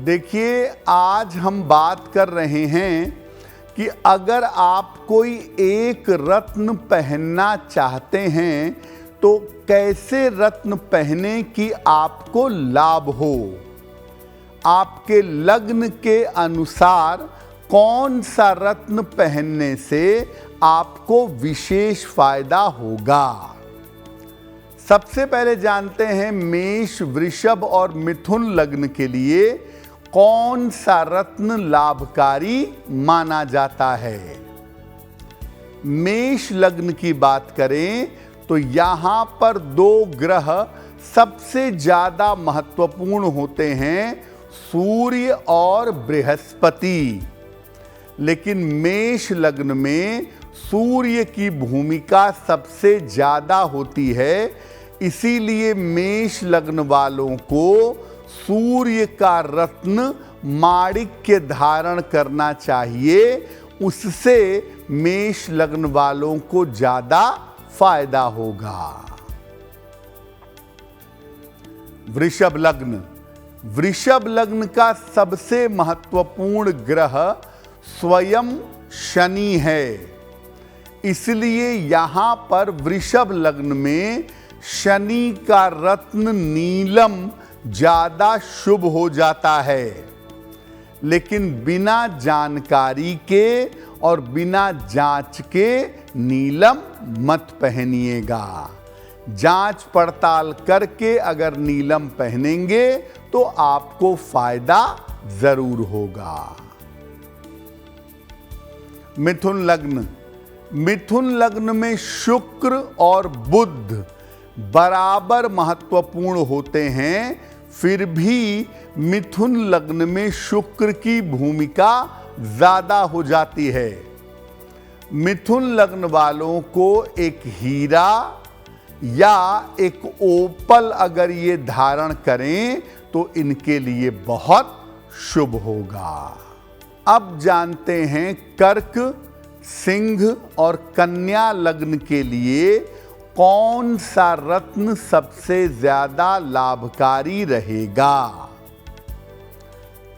देखिए, आज हम बात कर रहे हैं कि अगर आप कोई एक रत्न पहनना चाहते हैं तो कैसे रत्न पहने कि आपको लाभ हो। आपके लग्न के अनुसार कौन सा रत्न पहनने से आपको विशेष फायदा होगा। सबसे पहले जानते हैं मेष, वृषभ और मिथुन लग्न के लिए कौन सा रत्न लाभकारी माना जाता है। मेष लग्न की बात करें तो यहां पर दो ग्रह सबसे ज्यादा महत्वपूर्ण होते हैं, सूर्य और बृहस्पति। लेकिन मेष लग्न में सूर्य की भूमिका सबसे ज्यादा होती है, इसीलिए मेष लग्न वालों को सूर्य का रत्न माणिक्य धारण करना चाहिए। उससे मेष लग्न वालों को ज्यादा फायदा होगा। वृषभ लग्न, वृषभ लग्न का सबसे महत्वपूर्ण ग्रह स्वयं शनि है, इसलिए यहां पर वृषभ लग्न में शनि का रत्न नीलम ज्यादा शुभ हो जाता है। लेकिन बिना जानकारी के और बिना जांच के नीलम मत पहनिएगा। जांच पड़ताल करके अगर नीलम पहनेंगे तो आपको फायदा जरूर होगा। मिथुन लग्न, मिथुन लग्न में शुक्र और बुध बराबर महत्वपूर्ण होते हैं, फिर भी मिथुन लग्न में शुक्र की भूमिका ज्यादा हो जाती है। मिथुन लग्न वालों को एक हीरा या एक ओपल अगर ये धारण करें तो इनके लिए बहुत शुभ होगा। अब जानते हैं कर्क, सिंह और कन्या लग्न के लिए कौन सा रत्न सबसे ज्यादा लाभकारी रहेगा।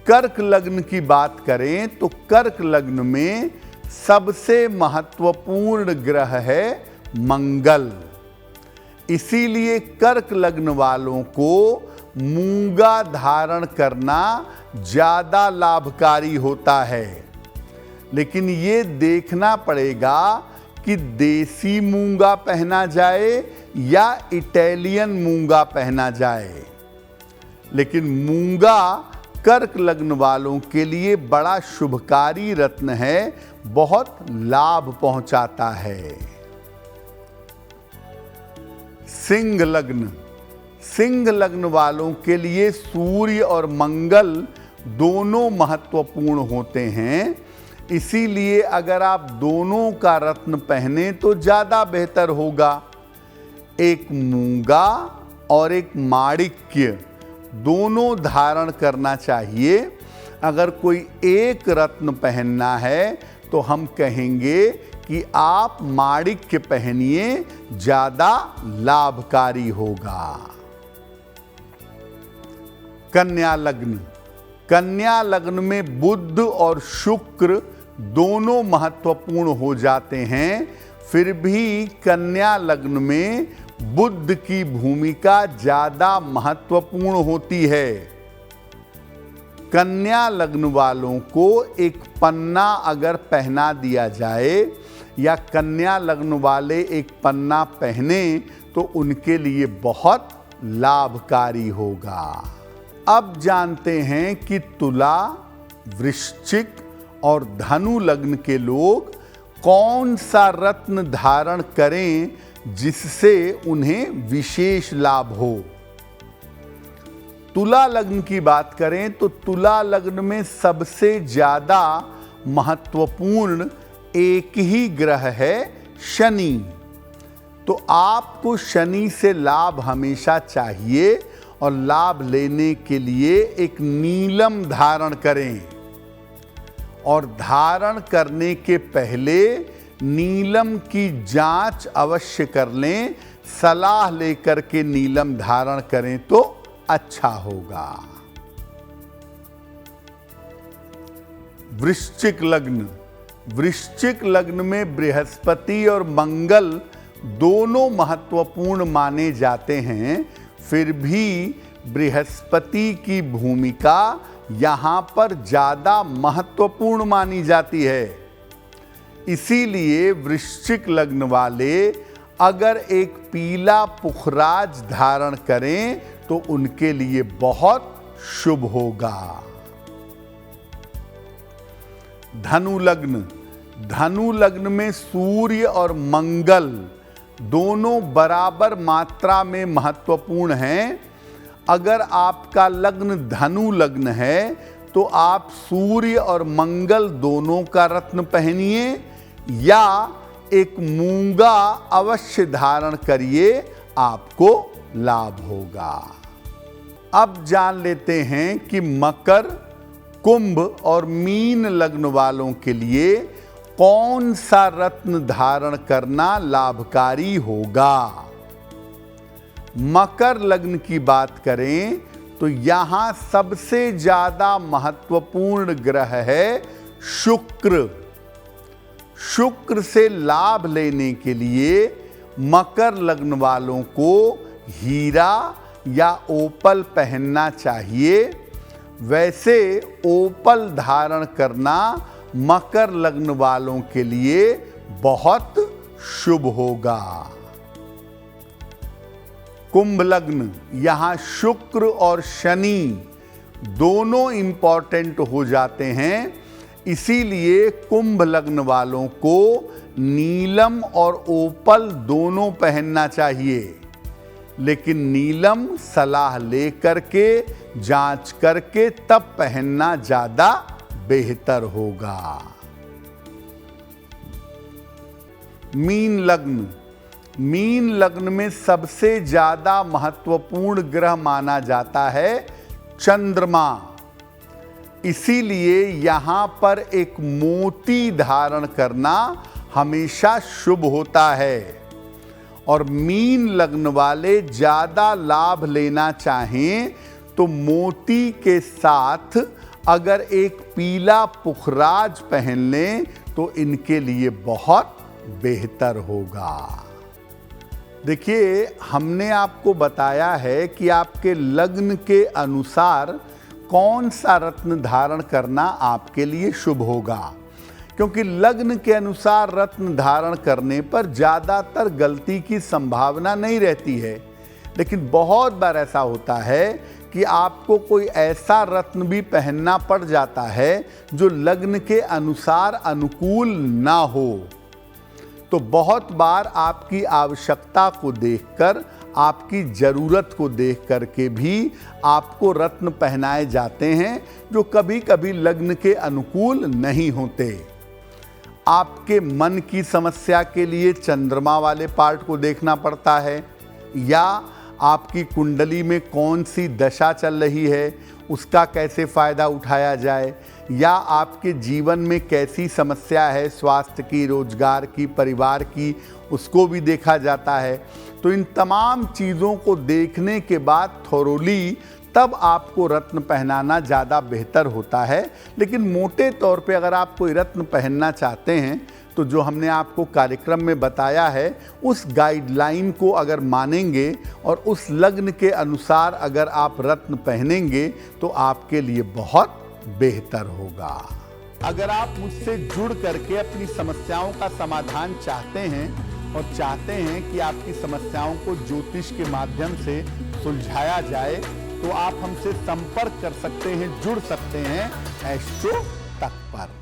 कर्क लग्न की बात करें तो कर्क लग्न में सबसे महत्वपूर्ण ग्रह है मंगल, इसीलिए कर्क लग्न वालों को मूंगा धारण करना ज्यादा लाभकारी होता है। लेकिन ये देखना पड़ेगा कि देसी मूंगा पहना जाए या इटालियन मूंगा पहना जाए। लेकिन मूंगा कर्क लग्न वालों के लिए बड़ा शुभकारी रत्न है, बहुत लाभ पहुंचाता है। सिंह लग्न, सिंह लग्न वालों के लिए सूर्य और मंगल दोनों महत्वपूर्ण होते हैं, इसीलिए अगर आप दोनों का रत्न पहने तो ज्यादा बेहतर होगा। एक मूंगा और एक माणिक्य दोनों धारण करना चाहिए। अगर कोई एक रत्न पहनना है तो हम कहेंगे कि आप माणिक्य पहनिए, ज्यादा लाभकारी होगा। कन्या लग्न, कन्या लग्न में बुध और शुक्र दोनों महत्वपूर्ण हो जाते हैं, फिर भी कन्या लग्न में बुध की भूमिका ज्यादा महत्वपूर्ण होती है। कन्या लग्न वालों को एक पन्ना अगर पहना दिया जाए या कन्या लग्न वाले एक पन्ना पहने तो उनके लिए बहुत लाभकारी होगा। अब जानते हैं कि तुला, वृश्चिक और धनु लग्न के लोग कौन सा रत्न धारण करें जिससे उन्हें विशेष लाभ हो। तुला लग्न की बात करें तो तुला लग्न में सबसे ज्यादा महत्वपूर्ण एक ही ग्रह है, शनि। तो आपको शनि से लाभ हमेशा चाहिए और लाभ लेने के लिए एक नीलम धारण करें। और धारण करने के पहले नीलम की जांच अवश्य कर लें, सलाह लेकर के नीलम धारण करें तो अच्छा होगा। वृश्चिक लग्न। वृश्चिक लग्न में बृहस्पति और मंगल दोनों महत्वपूर्ण माने जाते हैं, फिर भी बृहस्पति की भूमिका यहाँ पर ज़्यादा महत्वपूर्ण मानी जाती है। इसीलिए वृश्चिक लग्न वाले अगर एक पीला पुखराज धारण करें तो उनके लिए बहुत शुभ होगा। धनु लग्न। धनु लग्न में सूर्य और मंगल दोनों बराबर मात्रा में महत्वपूर्ण हैं। अगर आपका लग्न धनु लग्न है तो आप सूर्य और मंगल दोनों का रत्न पहनिए या एक मूंगा अवश्य धारण करिए, आपको लाभ होगा। अब जान लेते हैं कि मकर, कुंभ और मीन लग्न वालों के लिए कौन सा रत्न धारण करना लाभकारी होगा। मकर लग्न की बात करें तो यहां सबसे ज्यादा महत्वपूर्ण ग्रह है शुक्र। शुक्र से लाभ लेने के लिए मकर लग्न वालों को हीरा या ओपल पहनना चाहिए। वैसे ओपल धारण करना मकर लग्न वालों के लिए बहुत शुभ होगा। कुंभ लग्न, यहां शुक्र और शनि दोनों इंपॉर्टेंट हो जाते हैं, इसीलिए कुंभ लग्न वालों को नीलम और ओपल दोनों पहनना चाहिए, लेकिन नीलम सलाह लेकर के जांच करके तब पहनना ज्यादा बेहतर होगा। मीन लग्न। मीन लग्न में सबसे ज्यादा महत्वपूर्ण ग्रह माना जाता है चंद्रमा। इसीलिए यहां पर एक मोती धारण करना हमेशा शुभ होता है। और मीन लग्न वाले ज्यादा लाभ लेना चाहें तो मोती के साथ अगर एक पीला पुखराज पहन लें तो इनके लिए बहुत बेहतर होगा। देखिए, हमने आपको बताया है कि आपके लग्न के अनुसार कौन सा रत्न धारण करना आपके लिए शुभ होगा, क्योंकि लग्न के अनुसार रत्न धारण करने पर ज़्यादातर गलती की संभावना नहीं रहती है। लेकिन बहुत बार ऐसा होता है कि आपको कोई ऐसा रत्न भी पहनना पड़ जाता है जो लग्न के अनुसार अनुकूल ना हो। तो बहुत बार आपकी आवश्यकता को देखकर, आपकी ज़रूरत को देख कर के भी आपको रत्न पहनाए जाते हैं जो कभी कभी लग्न के अनुकूल नहीं होते। आपके मन की समस्या के लिए चंद्रमा वाले पार्ट को देखना पड़ता है, या आपकी कुंडली में कौन सी दशा चल रही है उसका कैसे फ़ायदा उठाया जाए, या आपके जीवन में कैसी समस्या है, स्वास्थ्य की, रोजगार की, परिवार की, उसको भी देखा जाता है। तो इन तमाम चीज़ों को देखने के बाद थोरोली तब आपको रत्न पहनाना ज़्यादा बेहतर होता है। लेकिन मोटे तौर पे अगर आप कोई रत्न पहनना चाहते हैं तो जो हमने आपको कार्यक्रम में बताया है उस गाइडलाइन को अगर मानेंगे और उस लग्न के अनुसार अगर आप रत्न पहनेंगे तो आपके लिए बहुत बेहतर होगा। अगर आप मुझसे जुड़ करके अपनी समस्याओं का समाधान चाहते हैं और चाहते हैं कि आपकी समस्याओं को ज्योतिष के माध्यम से सुलझाया जाए तो आप हमसे संपर्क कर सकते हैं, जुड़ सकते हैं एस्ट्रो तक पर।